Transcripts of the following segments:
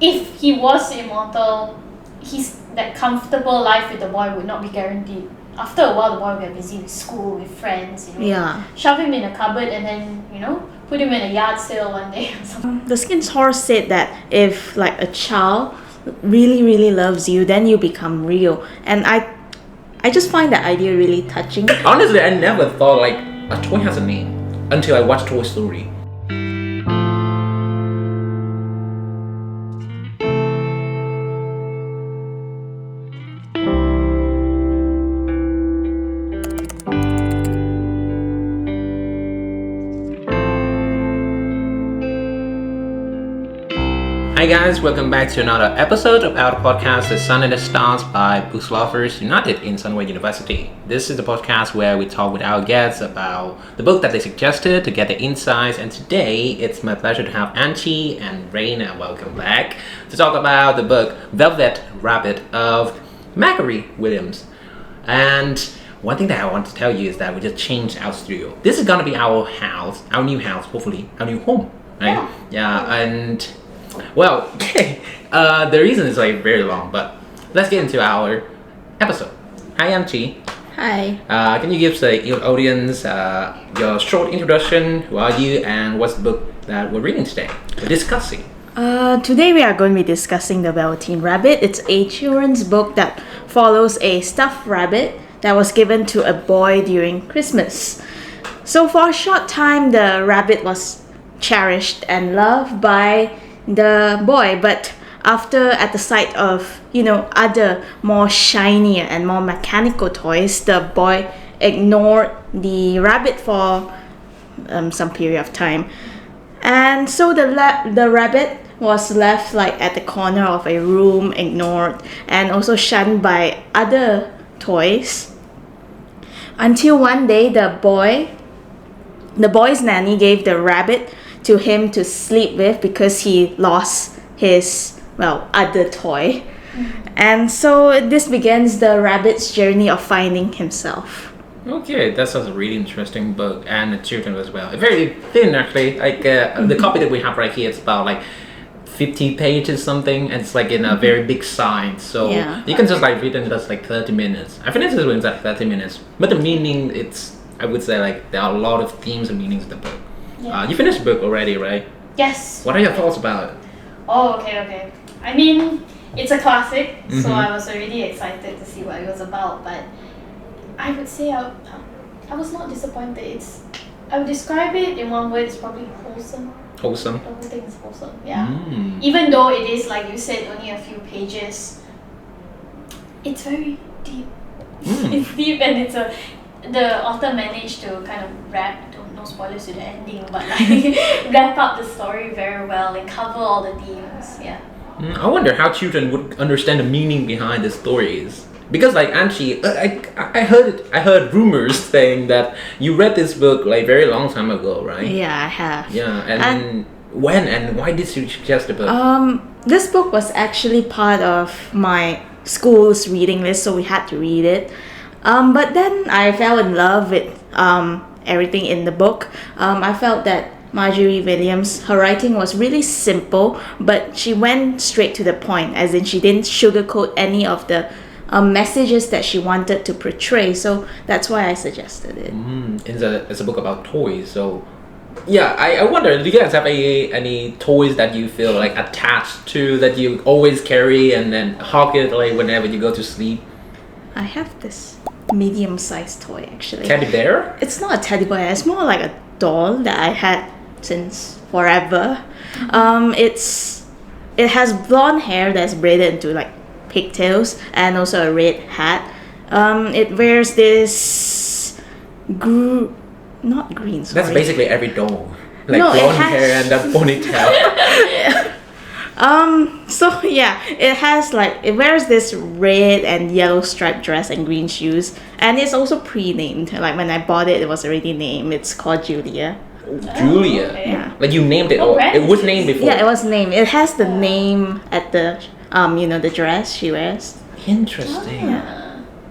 if he was immortal, that comfortable life with the boy would not be guaranteed. After a while, the boy will get busy with school, with friends, shove him in a cupboard and then, put him in a yard sale one day or something. The Skin Horse said that if like a child really, really loves you, then you become real. And I just find that idea really touching. Honestly, I never thought like a toy has a name until I watched Toy Story. Hi guys, welcome back to another episode of our podcast, The Sun and the Stars by Book Lovers United in Sunway University. This is the podcast where we talk with our guests about the book that they suggested to get their insights, and today it's my pleasure to have Chi and Reina, welcome back, to talk about the book Velveteen Rabbit of Margery Williams. And one thing that I want to tell you is that we just changed our studio. This is gonna be our house, our new house, hopefully, our new home, right? Yeah, and well, the reason is like very long, but let's get into our episode. Hi, I'm Chi. Hi. Can you give the audience your short introduction? Who are you, and what's the book that we're reading today? We're discussing. Today we are going to be discussing the Velveteen Rabbit. It's a children's book that follows a stuffed rabbit that was given to a boy during Christmas. So for a short time, the rabbit was cherished and loved by the boy, but at the sight of other more shinier and more mechanical toys, the boy ignored the rabbit for some period of time, and so the rabbit was left like at the corner of a room, ignored and also shunned by other toys, until one day the boy's nanny gave the rabbit to him to sleep with because he lost his other toy. And so this begins the rabbit's journey of finding himself. Okay, that sounds a really interesting book, and the children as well. Very thin actually, like the copy that we have right here, it's about like 50 pages something, and it's like in a very big size, so you can just like read it in just like 30 minutes. I finished it in like 30 minutes, but the meaning, I would say like there are a lot of themes and meanings in the book. You finished the book already, right? Yes. What are your thoughts about it? Oh, okay. I mean, it's a classic, so I was already excited to see what it was about, but I would say I was not disappointed. I would describe it in one word, it's probably wholesome. Wholesome? The whole thing is wholesome, yeah. Even though it is, like you said, only a few pages, it's very deep. It's deep, and the author managed to kind of wrap, no spoilers to the ending, but like wrap up the story very well and cover all the themes. I wonder how children would understand the meaning behind the stories, because like Anchi, I heard rumors saying that you read this book like very long time ago, right? Yeah, I have. Yeah, and when and why did you suggest the book? This book was actually part of my school's reading list, so we had to read it. But then I fell in love with everything in the book. I felt that Margery Williams, her writing was really simple, but she went straight to the point, as in she didn't sugarcoat any of the messages that she wanted to portray. So that's why I suggested it. It's a book about toys, so yeah, I wonder, do you guys have any toys that you feel like attached to, that you always carry and then hawk it like whenever you go to sleep? I have this medium-sized toy actually. Teddy bear? It's not a teddy bear, it's more like a doll that I had since forever. It has blonde hair that's braided into like pigtails and also a red hat. It wears this not green, sorry. That's basically every doll. Like no, blonde hair and that ponytail. So yeah, it wears this red and yellow striped dress and green shoes, and it's also pre-named. Like when I bought it, it was already named. It's called Julia. Julia? Okay. Yeah. Like you named it, or it was named before? Yeah, it was named. It has the name at the the dress she wears. Interesting.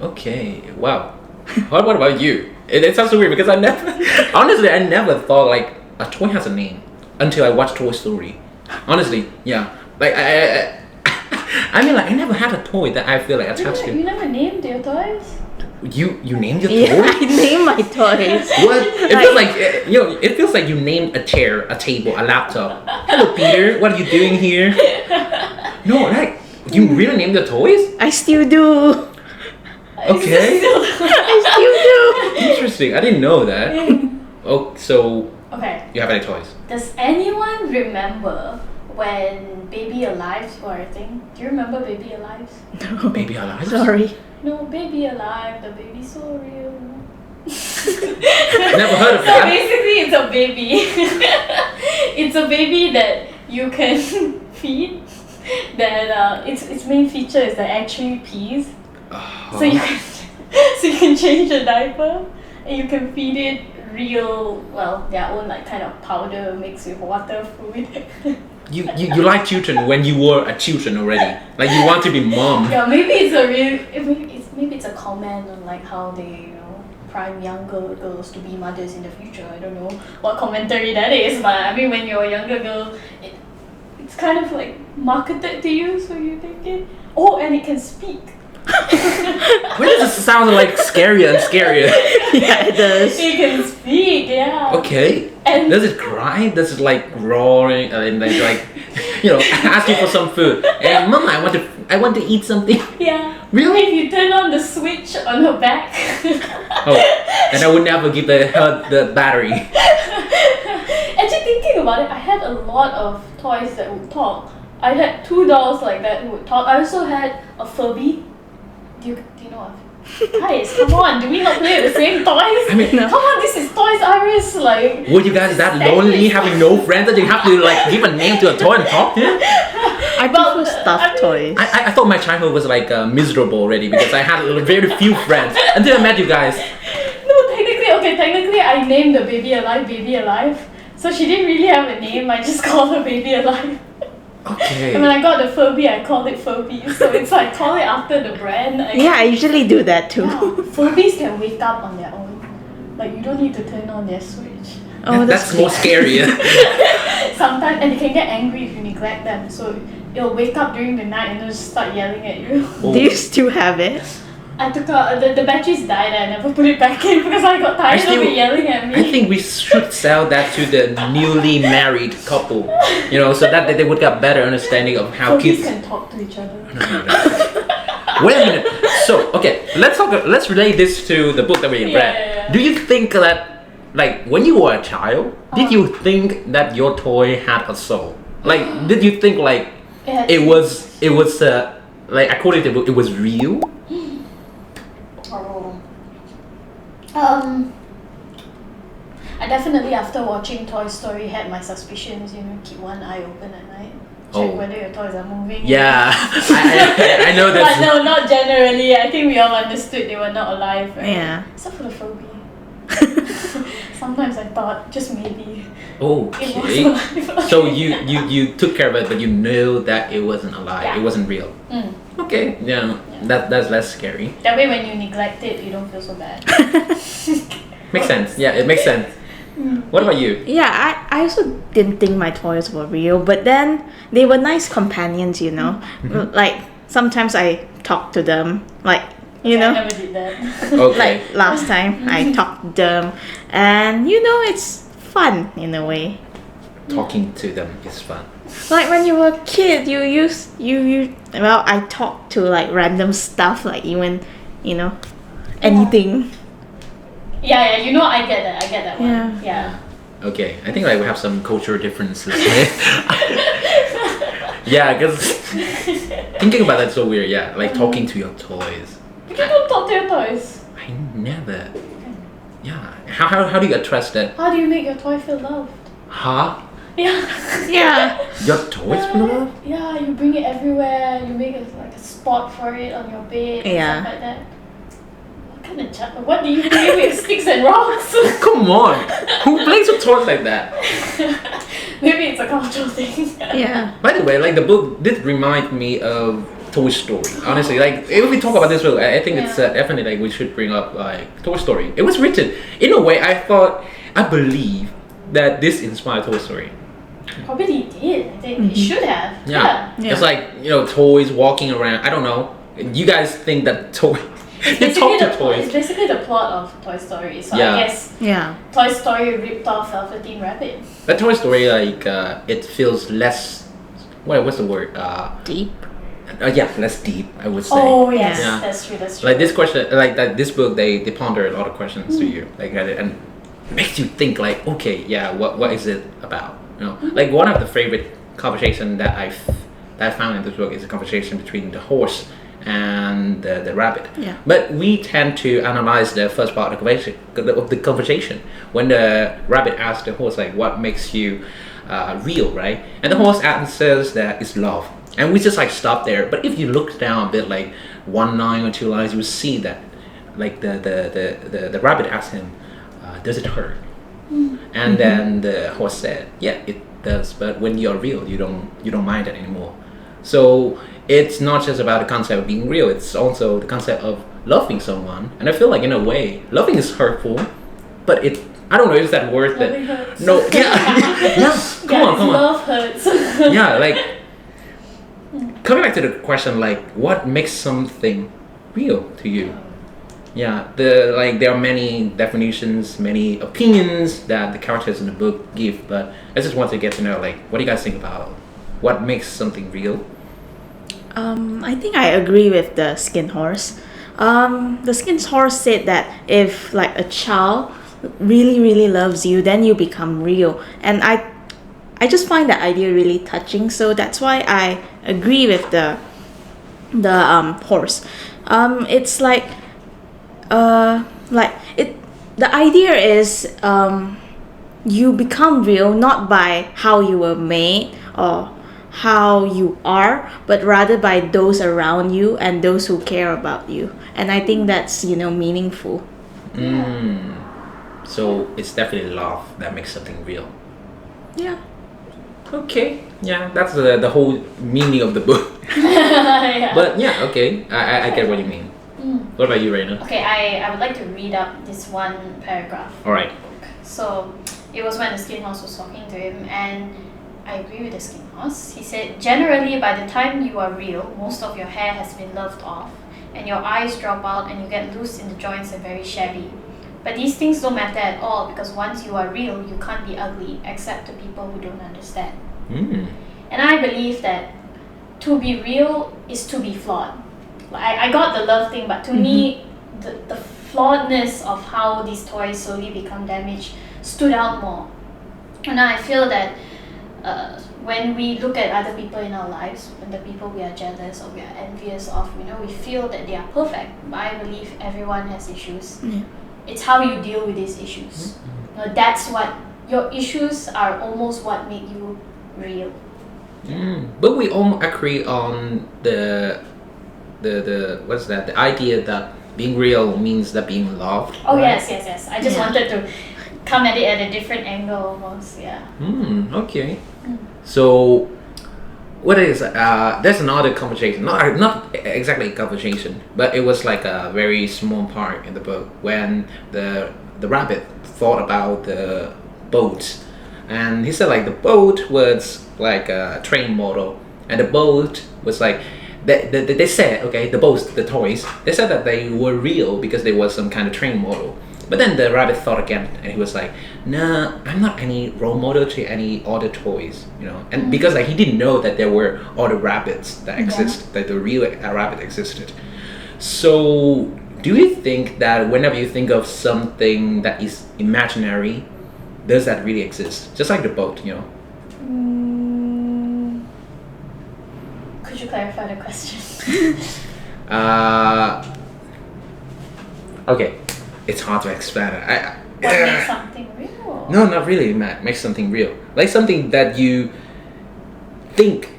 Okay, wow. What about you? It sounds so weird because I never thought like a toy has a name until I watched Toy Story. Honestly, yeah. Like I mean, like I never had a toy that I feel like attached You to. never named your toys? You named your Yeah, toy? I name my toys. What? It feels like it feels like you named a chair, a table, a laptop. Hello, Peter. What are you doing here? No, like you really named the toys? I still do. Okay. I still do. Interesting. I didn't know that. Oh, so Okay. you have any toys? Does anyone remember when Baby Alives were a thing? Do you remember Baby Alives? No. Baby alive? Sorry. No, Baby Alive, the baby's so real. Never heard of So that. basically, it's a baby. It's a baby that you can feed. That its main feature is that it actually pees. So you can change the diaper and you can feed it real, well, their own like kind of powder mixed with water food. You like children when you were a children already. Like you want to be mom. Yeah, maybe it's a real, maybe it's a comment on like how they prime younger girls to be mothers in the future. I don't know what commentary that is, but I mean when you're a younger girl, it's kind of like marketed to you, so you take it. Oh, and it can speak. Why does this sound like scarier and scarier? Yeah, it does. It can speak, yeah. Okay. And Does it cry? Does it like roaring and then like ask you for some food? And Mama, I want to eat something. yeah. Really? If you turn on the switch on her back. Oh, and I would never give her the battery. Actually, thinking about it, I had a lot of toys that would talk. I had 2 dolls like that who would talk. I also had a Furby. Do you know of? Guys, come on, do we not play with the same toys? I mean, No. Come on, this is Toys R Us, like. were you guys that lonely, having no friends that you have to like give a name to a toy and talk to? I prefer stuffed toys. I thought my childhood was like miserable already because I had very few friends until I met you guys. No, technically, I named the baby alive. So she didn't really have a name. I just called her Baby Alive. Okay. And when I got the Furby, I called it Furby. So it's like call it after the brand. Yeah, I usually do that too. Yeah, Furbies can wake up on their own. Like you don't need to turn on their switch. Oh, that's more scarier. Sometimes, and they can get angry if you neglect them. So it'll wake up during the night and just start yelling at you. Oh. Do you still have it? I took out the batteries died. I never put it back in because I got tired of it yelling at me. I think we should sell that to the newly married couple, so that they would get better understanding of how Furbies kids. can talk to each other. Wait a minute. So, okay, let's relate this to the book that we read. Yeah. Do you think that, like, when you were a child, did you think that your toy had a soul? Like, did you think like it was like according to the book, it was real? I definitely after watching Toy Story had my suspicions. Keep one eye open at night. Check whether your toys are moving. Yeah, I know that. But no, not generally. I think we all understood they were not alive, right? Yeah. Except for the Furby. Sometimes I thought, just maybe, it Okay. was alive. So you took care of it, but you knew that it wasn't alive. Yeah. It wasn't real. Mm. Okay. Yeah. That's less scary. That way, when you neglect it, you don't feel so bad. Makes sense. Yeah, it makes sense. What about you? Yeah, I also didn't think my toys were real, but then they were nice companions, Like sometimes I talk to them, like I never did that. Okay. like last time I talked to them, and it's fun in a way. Talking to them is fun. Like when you were a kid, I talked to like random stuff, like even anything. Yeah, I get that one. Yeah. Okay, I think like we have some cultural differences. Yeah, because thinking about that's so weird. Yeah, like talking to your toys. You don't talk to your toys. I never. Yeah. How do you address that? How do you make your toy feel loved? Huh? Yeah. Yeah. Your toys feel love? Yeah, you bring it everywhere. You make like a spot for it on your bed. Yeah. And stuff like that. What do you play with? Sticks and rocks? Come on! Who plays with toys like that? Maybe it's a cultural thing. Yeah. By the way, like the book did remind me of Toy Story. Honestly, like if we talk about this book, I think it's definitely like we should bring up like Toy Story. It was written in a way I believe that this inspired Toy Story. Probably did. I think it should have. Yeah. Yeah. It's like, toys walking around. I don't know. You guys think that toy... It's you talk to it's toys. basically the plot of Toy Story. So Yeah. I guess Yeah. Toy Story ripped off Velveteen Rabbit. But Toy Story, like, it feels less... What's the word? Deep. Less deep, I would say. Oh yes, Yeah. that's true. That's true. Like this question, like that, this book, they ponder a lot of questions to you, like, and it makes you think, like, okay, yeah, what is it about? Like one of the favorite conversation that I found in this book is a conversation between the horse and the rabbit. Yeah. But we tend to analyze the first part of the conversation when the rabbit asks the horse, like, what makes you real, right? And the horse answers that it's love. And we just like stop there. But if you look down a bit, like one line or two lines, you will see that, like the rabbit asked him, "Does it hurt?" And then the horse said, "Yeah, it does. But when you're real, you don't mind it anymore." So it's not just about the concept of being real. It's also the concept of loving someone. And I feel like in a way, loving is hurtful, but I don't know, is that worth Loving it? hurts. No, yeah, come on. Love hurts. Yeah, like coming back to the question, like, what makes something real to you? Yeah, there are many definitions, many opinions that the characters in the book give, but I just want to get to know, like, what do you guys think about what makes something real? I think I agree with the skin horse. The skin horse said that if like a child really really loves you, then you become real, and I just find that idea really touching. So that's why I agree with the horse. It's like it. The idea is you become real not by how you were made or how you are, but rather by those around you and those who care about you. And I think that's meaningful. So it's definitely love that makes something real. Yeah. Okay. Yeah, that's the whole meaning of the book. Yeah. But yeah, okay, I get what you mean. What about you, Reina? Okay, I would like to read up this one paragraph. All right. So it was when the skin horse was talking to him, and I agree with the skin horse. He said, generally by the time you are real, most of your hair has been loved off, and your eyes drop out and you get loose in the joints and very shabby. But these things don't matter at all, because once you are real, you can't be ugly except to people who don't understand. And I believe that to be real is to be flawed. I got the love thing, but to me, the flawedness of how these toys slowly become damaged stood out more. And I feel that when we look at other people in our lives, when the people we are jealous or we are envious of, we feel that they are perfect. But I believe everyone has issues. It's how you deal with these issues. That's what your issues are, almost what make you real. But we all agree on the what's that? The idea that being real means that being loved. Oh right? yes. I just wanted to come at it at a different angle, almost. Yeah. Okay. So, what is there's another conversation, not exactly a conversation, but it was like a very small part in the book when the rabbit thought about the boat, and he said like the boat was like a train model, and the boat was like they said, okay, the boats, the toys, they said that they were real because they was some kind of train model. But then the rabbit thought again, and he was like, "Nah, I'm not any role model to any other toys, And because like he didn't know that there were other rabbits that exist, that the real rabbit existed. So, do you think that whenever you think of something that is imaginary, does that really exist? Just like the boat, Could you clarify the question? Okay, it's hard to explain it. What makes something real? No, not really, Matt. Makes something real. Like something that you think,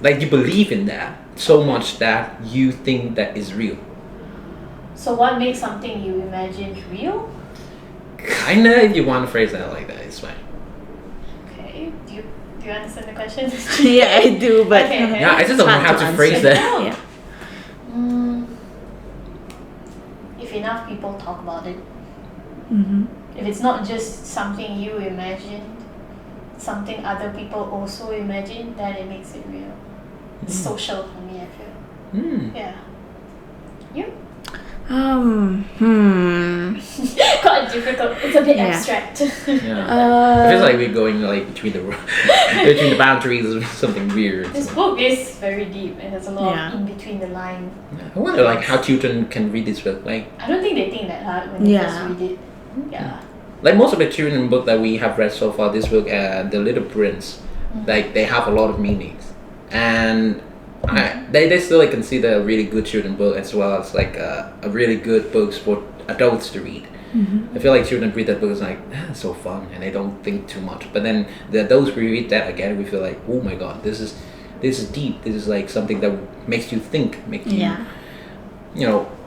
like you believe in that so much that you think that is real. So what makes something you imagine real? Kinda, if you want to phrase that like that, it's fine. Okay. Do you understand the question? Yeah, I do, but Okay. Yeah, I just don't know how to phrase that. Yeah. If enough people talk about it. Mm-hmm. If it's not just something you imagined, something other people also imagine, then it makes it real. It's social for me, I feel. Yeah. You? Quite difficult. It's a bit abstract. Yeah. It feels like we're going like between the boundaries of something weird. This book is very deep and there's a lot in between the line. I wonder like how children can read this book. Like I don't think they think that hard when they just read it. Yeah. Like most of the children book that we have read so far, this book, The Little Prince, like they have a lot of meanings, and they still like consider a really good children book as well as like a really good books for adults to read. I feel like children read that book is like it's so fun and they don't think too much. But then the adults we read that again, we feel like oh my god, this is deep. This is like something that makes you think,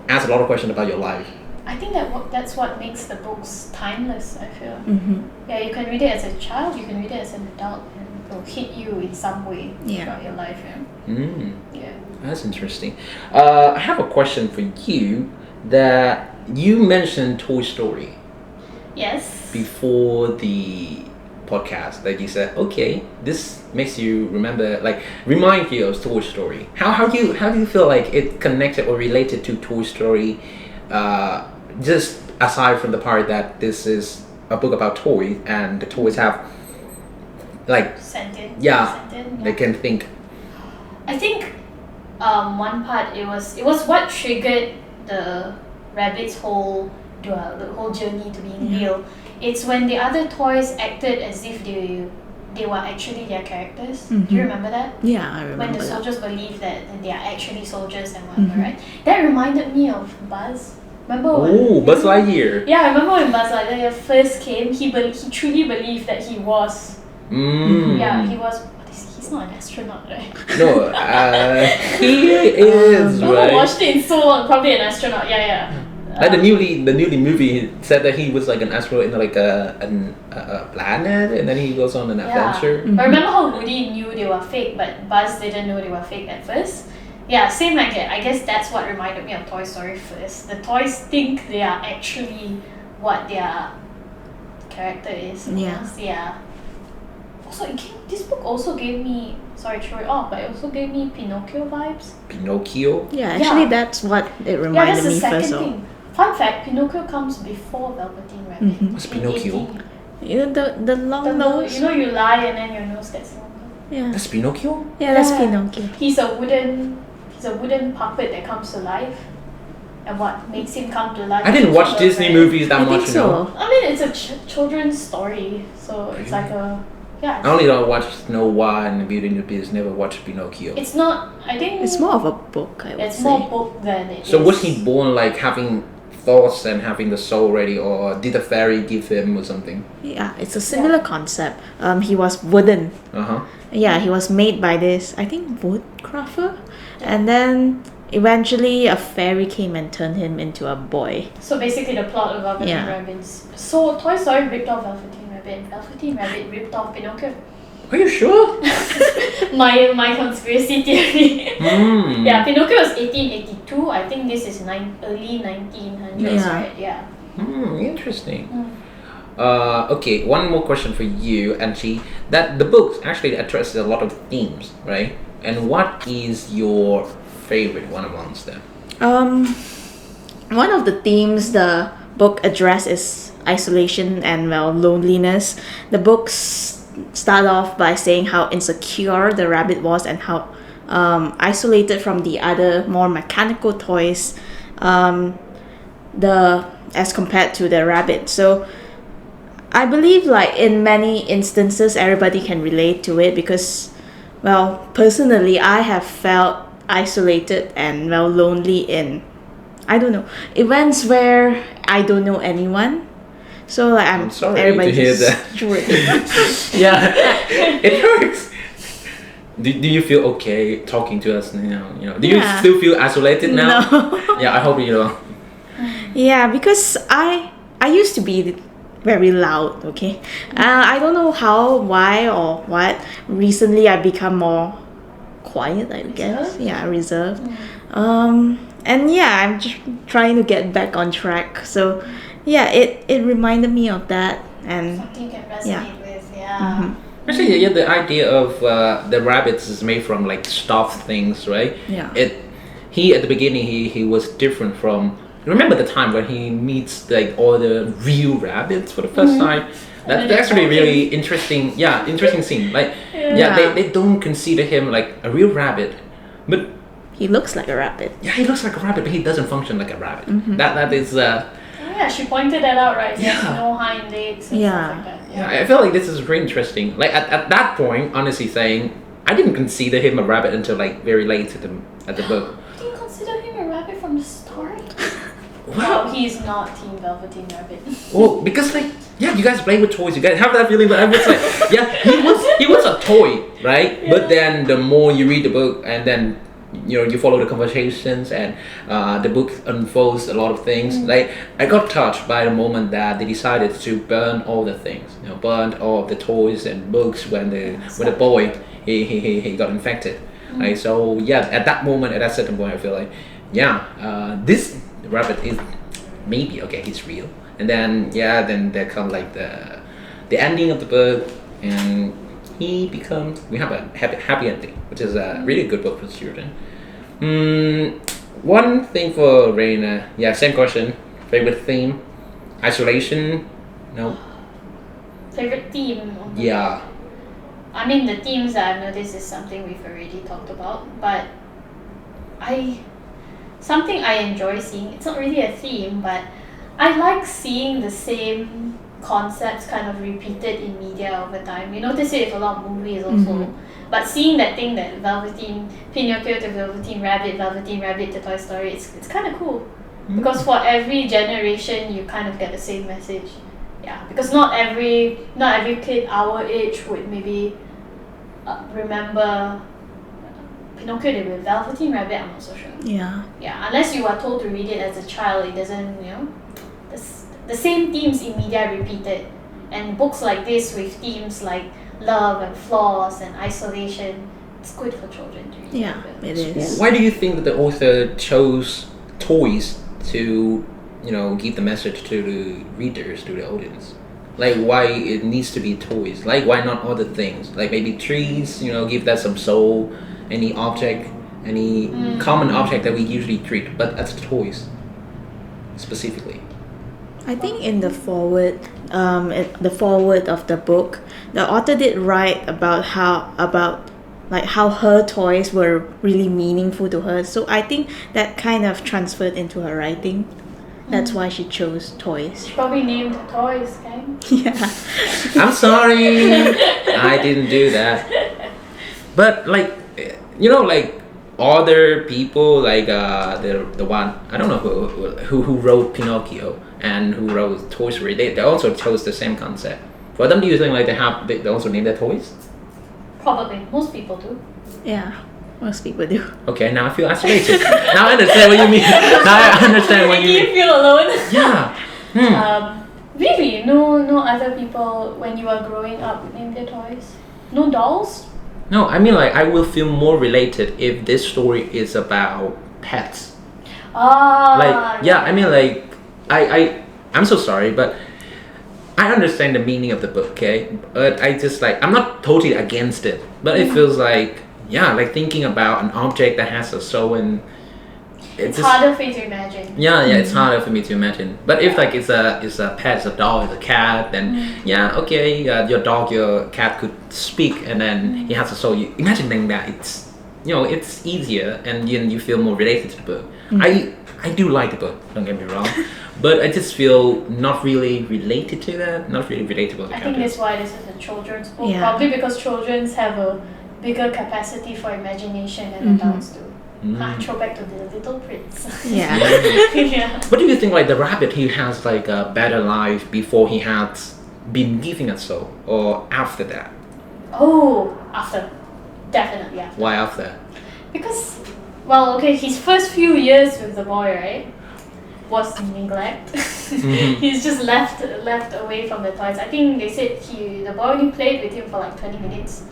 ask a lot of questions about your life. I think that's what makes the books timeless, I feel. Yeah, you can read it as a child, you can read it as an adult, and it will hit you in some way throughout your life. Yeah. That's interesting. I have a question for you. That you mentioned Toy Story. Yes. Before the podcast, that you said, okay, this makes you remind you of Toy Story. How do you feel like it connected or related to Toy Story? Just aside from the part that this is a book about toys and the toys have like sentient. They can think. I think one part it was what triggered the rabbit's whole journey to being real. It's when the other toys acted as if they were actually their characters. Do you remember that? Yeah, I remember. When the soldiers believe that they are actually soldiers and whatever, right? That reminded me of Buzz. Remember when? Buzz Lightyear. Yeah, I remember when Buzz Lightyear first came. He truly believed that he was. Yeah, he was. He's not an astronaut, right? No, he is. I right? watched it in so long. Probably an astronaut. Yeah. Like the newly movie said that he was like an astronaut in like a planet, and then he goes on an adventure. I remember how Woody knew they were fake, but Buzz didn't know they were fake at first. Yeah, same like it. I guess that's what reminded me of Toy Story first. The toys think they are actually what their character is. Almost. Yeah. Also, this book also gave me, sorry to throw it off, but it also gave me Pinocchio vibes. Pinocchio? Yeah, actually that's what it reminded me first of. Fun fact, Pinocchio comes before Velveteen Rabbit. What's Pinocchio? You know the long nose? You know you lie and then your nose gets longer. Yeah. That's Pinocchio? Yeah, that's Pinocchio. He's a wooden puppet that comes to life. And what makes him come to life? I didn't watch Disney movies that much, think so. I mean, it's a children's story, so it's like a I only watched Snow White and the Beauty and the Beast. Never watched Pinocchio. It's not. I think it's more of a book. I would say. It's more book than it So is. was he born like having thoughts and having the soul ready, or did the fairy give him or something? Yeah, it's a similar concept. He was wooden. Yeah, he was made by this, I think, woodcrafter, and then eventually a fairy came and turned him into a boy. So basically, the plot of Velveteen Rabbit. So Toy Story ripped off Velveteen Rabbit. Velveteen Rabbit ripped off Pinocchio. Are you sure? my conspiracy theory. Yeah, Pinocchio was 1882. I think this is early 1900s, right? Yeah. Interesting. Okay, one more question for you, Angie. That the book actually addresses a lot of themes, right? And what is your favorite one amongst them? One of the themes the book addresses is isolation and loneliness. The books start off by saying how insecure the rabbit was and how isolated from the other more mechanical toys as compared to the rabbit. So I believe like in many instances everybody can relate to it because personally I have felt isolated and lonely in events where I don't know anyone. So like I'm sorry to hear that. Yeah, it hurts. Do you feel okay talking to us now? Do you still feel isolated now? No. Yeah, I hope you don't. Yeah, because I used to be very loud. Okay, I don't know how, why, or what. Recently, I become more quiet. I guess. Yeah, reserved. And I'm just trying to get back on track. So. Yeah, it reminded me of that, and something you can resonate with. Yeah. Actually, yeah, the idea of the rabbits is made from like stuffed things, right? Yeah. He at the beginning he was different from. Remember the time when he meets like all the real rabbits for the 1st time. That's actually really interesting. Yeah, interesting scene. Like, they don't consider him like a real rabbit, but he looks like a rabbit. Yeah, he looks like a rabbit, but he doesn't function like a rabbit. That is. Yeah, she pointed that out, right? He has no hind legs and stuff like that. Yeah, I feel like this is very interesting. Like at that point, honestly saying, I didn't consider him a rabbit until like very late at the book. Do you consider him a rabbit from the start? Well, no, he's not Team Velveteen Rabbit. Well, because like, yeah, you guys play with toys. You guys have that feeling, but I was like, yeah, he was a toy, right? But then the more you read the book, and then you follow the conversations, and the book unfolds a lot of things. Like, I got touched by the moment that they decided to burn all the things. Burn all of the toys and books when the boy he got infected. Right? So yeah, at that moment, at that certain point, I feel like, this rabbit is maybe okay, he's real. And then then there comes like the ending of the book, and we have a happy ending, which is a really good book for children. One thing for Reina, same question. Favorite theme? Isolation? No. Favorite theme? Yeah. I mean, the themes that I've noticed is something we've already talked about, but something I enjoy seeing. It's not really a theme, but I like seeing the same concepts kind of repeated in media over time. You notice it with a lot of movies also. But seeing that thing, that Pinocchio to Velveteen Rabbit to Toy Story, it's kind of cool. Because for every generation, you kind of get the same message. Yeah, because not every kid our age would maybe remember Pinocchio with Velveteen Rabbit. I'm not so sure. Yeah. Yeah, unless you are told to read it as a child, it doesn't, the same themes in media repeated. And books like this with themes like love and flaws and isolation, it's good for children to read. Yeah, it is. Why do you think that the author chose toys to, give the message to the readers, to the audience? Like, why it needs to be toys? Like, why not other things? Like maybe trees, give that some soul. Any object, any common object that we usually treat, but as toys, specifically. I think in the forward of the book, the author did write about how her toys were really meaningful to her. So I think that kind of transferred into her writing. That's why she chose toys. She probably named her toys, Khang. Yeah. I'm sorry, I didn't do that. But like, like other people, like the one, I don't know who wrote Pinocchio and who wrote Toy Story, they also chose the same concept. For them, do you think like they also name their toys? Probably, most people do. Yeah, most people do. Okay, now I feel isolated. Now I understand what you mean. Now I understand what you mean. You feel alone. Yeah. Really, no other people when you were growing up named their toys? No dolls? No, I mean like I will feel more related if this story is about pets. I mean like I'm so sorry, but I understand the meaning of the book, okay? But I just like, I'm not totally against it, but it feels like, like thinking about an object that has a soul, and it's harder for you to imagine. Yeah, it's harder for me to imagine. But if like it's a pet, it's a dog, it's a cat, then your dog, your cat could speak, and then he has a soul. You imagining that it's it's easier, and you feel more related to the book. I do like the book, don't get me wrong, but I just feel not really related to that, not really relatable to the I think that's why this is a children's book. Yeah. Probably because children have a bigger capacity for imagination than adults do. Throw back to the Little Prince. Yeah. Yeah. What do you think, like the rabbit, he has like a better life before he had been given a soul, or after that? Oh, after. Definitely after. Why after? Because, his first few years with the boy, right, was neglect. He's just left away from the toys. I think they said the boy only played with him for like 20 minutes.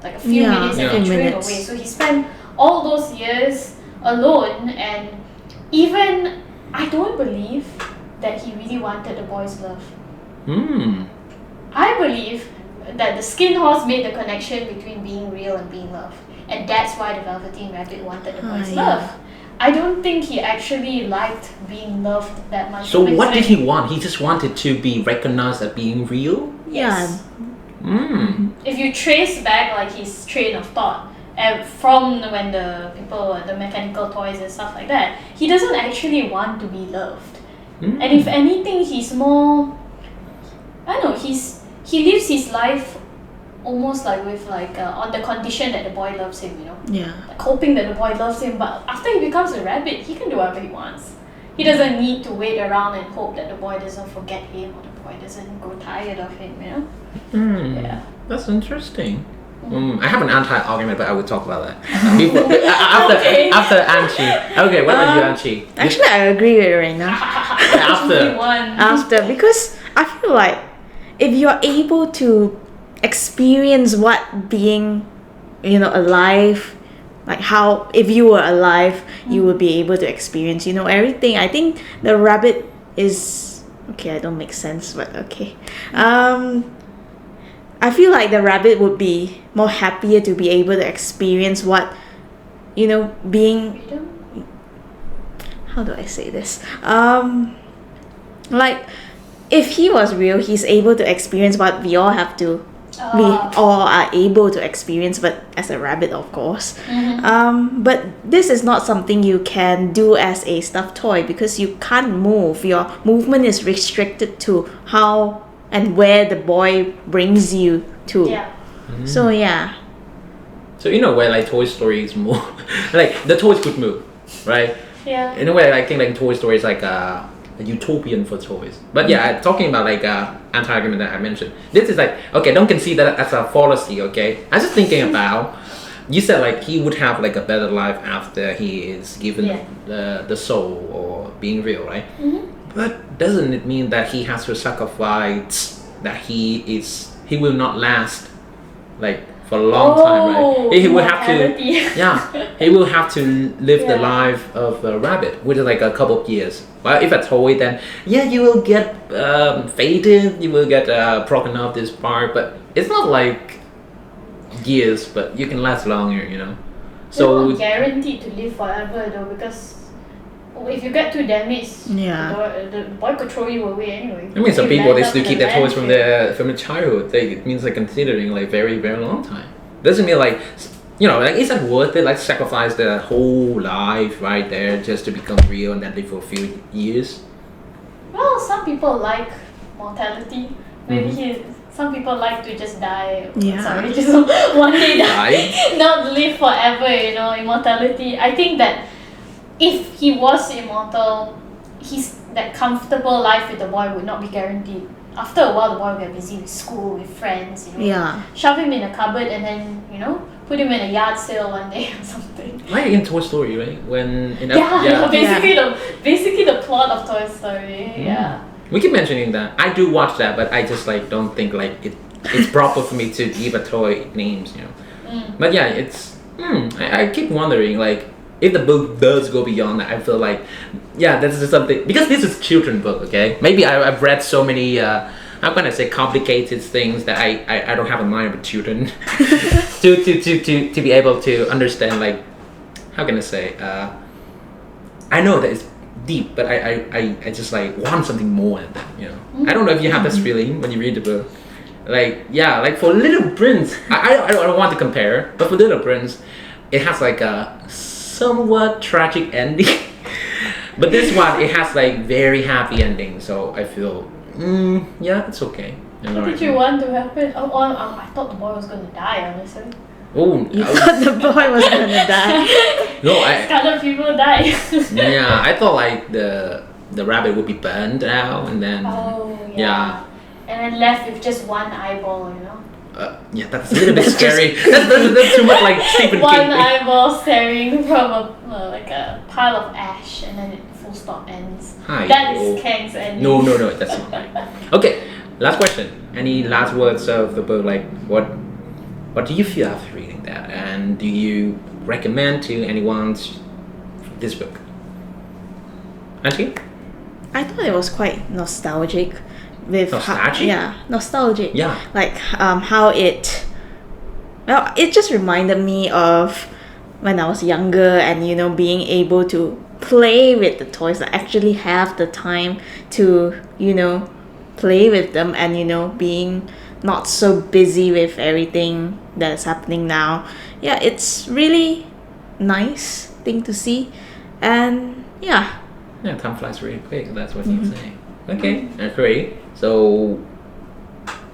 Like a few minutes and then threw him away. So he spent all those years alone, and even I don't believe that he really wanted the boy's love. I believe that the skin horse made the connection between being real and being loved, and that's why the Velveteen Rabbit wanted the boy's love. I don't think he actually liked being loved that much. So what did he want? He just wanted to be recognized as being real? Yes. If you trace back like his train of thought, from when the mechanical toys and stuff like that, he doesn't actually want to be loved. And if anything, he's more, I don't know, he lives his life almost like with on the condition that the boy loves him, like hoping that the boy loves him. But after he becomes a rabbit, he can do whatever he wants. He doesn't need to wait around and hope that the boy doesn't forget him or the boy doesn't grow tired of him, Yeah. That's interesting. I have an anti-argument, but I will talk about that after Anchi. Okay, what about you, Anchi? Actually, I agree with Reina. After, because I feel like if you're able to experience what being, alive, like how if you were alive, you would be able to experience, everything. I think the rabbit is okay. I don't make sense, but okay. I feel like the rabbit would be more happier to be able to experience what, being. How do I say this? Like, if he was real, he's able to experience what we all have to. We all are able to experience, but as a rabbit, of course. But this is not something you can do as a stuffed toy because you can't move. Your movement is restricted to how and where the boy brings you to. So yeah. So in a way, like Toy Story is more like the toys could move, right? Yeah. In a way, I think like Toy Story is like a utopian for toys. But yeah, talking about like anti-argument that I mentioned, this is like, okay, don't consider that as a fallacy, okay? I was just thinking about, you said like he would have like a better life after he is given the soul or being real, right? But doesn't it mean that he has to sacrifice that he will not last like for a long time, right? He will have to, he will have to live the life of a rabbit, which is like a couple of years. Well, if a toy, then you will get faded, you will get broken off this part, but it's not like years, but you can last longer, So you're not guaranteed to live forever though, because if you get too damaged, the boy could throw you away anyway. I mean, some people they still keep their toys from their childhood. It means like considering like very very long time. Doesn't mean like like is that worth it? Like sacrifice the whole life right there just to become real and then live for a few years. Well, some people like mortality. Maybe some people like to just die. Sorry, just one day die, not live forever. Immortality. I think that if he was immortal, that comfortable life with the boy would not be guaranteed. After a while, the boy will get busy with school, with friends, shove him in a cupboard and then, put him in a yard sale one day or something. Like in Toy Story, right? When basically the plot of Toy Story. We keep mentioning that. I do watch that, but I just like don't think like it's proper for me to give a toy names, But yeah, it's I keep wondering like, if the book does go beyond that, I feel like, this is something, because this is children's book, okay? Maybe I've read so many, how can I say, complicated things that I don't have a mind with children to be able to understand, like, how can I say, I know that it's deep, but I just like want something more than that, I don't know if you have this feeling when you read the book. Like, like for Little Prince, I don't want to compare, but for Little Prince, it has like a somewhat tragic ending. But this one, it has like very happy ending, so I feel it's okay. What did you want to happen? I thought the boy was going to die, honestly. You thought the boy was going to die? No, Scarlet people die. I thought like the rabbit would be burned out and then and then left with just one eyeball, that's a little bit scary. That's too much like Stephen King. One eyeball staring from a pile of ash, and then it full stop ends. That is Khang's ending. No, that's not right. Okay, last question. Any last words of the book? Like, what do you feel after reading that? And do you recommend to anyone this book? Auntie? I thought it was quite nostalgic. with Nostalgic? nostalgic. Yeah. Like how it just reminded me of when I was younger, and being able to play with the toys, like actually have the time to play with them, and being not so busy with everything that's happening now. Yeah, it's really nice thing to see, and yeah. Yeah, time flies really quick. That's what you're saying. Okay, that's great. So,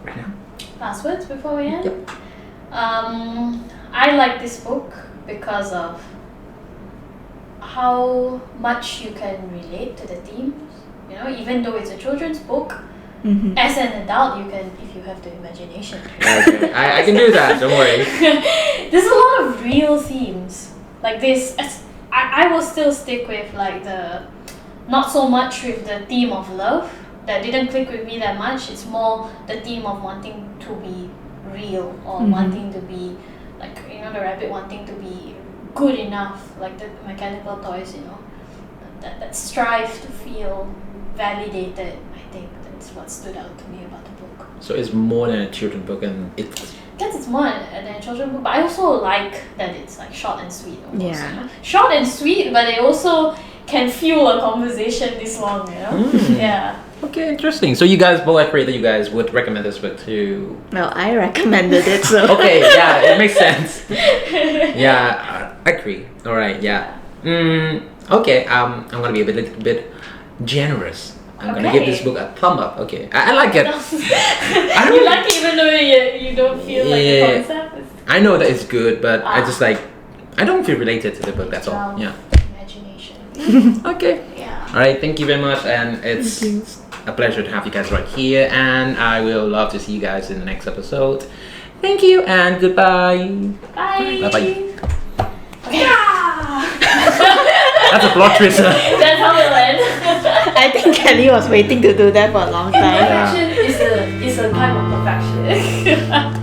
right now. Last words before we end? Yep. I like this book because of how much you can relate to the themes. Even though it's a children's book, as an adult, you can, if you have the imagination. Okay, I can do that. Don't worry. There's a lot of real themes like this. I will still stick with like not so much with the theme of love. That didn't click with me that much. It's more the theme of wanting to be real, or wanting to be like the rabbit wanting to be good enough, like the mechanical toys. That strive to feel validated. I think that's what stood out to me about the book. So it's more than a children's book, and it's. It's more than a children's book, but I also like that it's like short and sweet. Almost, Yeah. Short and sweet, but they also can fuel a conversation this long. Yeah. Okay, interesting. So you guys both agree that you guys would recommend this book to. Well, I recommended it, so. Okay, yeah, it makes sense. Yeah, I agree. All right, yeah. Okay, I'm gonna be a little bit generous. I'm gonna give this book a thumb up. Okay, I like it. You like it even though you don't feel like the concept. I know that it's good, but I just I don't feel related to the book. That's all. Yeah. Imagination. Okay. Yeah. All right. Thank you very much, and it's a pleasure to have you guys right here. And I will love to see you guys in the next episode. Thank you and goodbye. Bye. Bye bye. Okay. That's a plot twist. That's how we'll end. I think Kelly was waiting to do that for a long time. Imperfection is a type of perfection.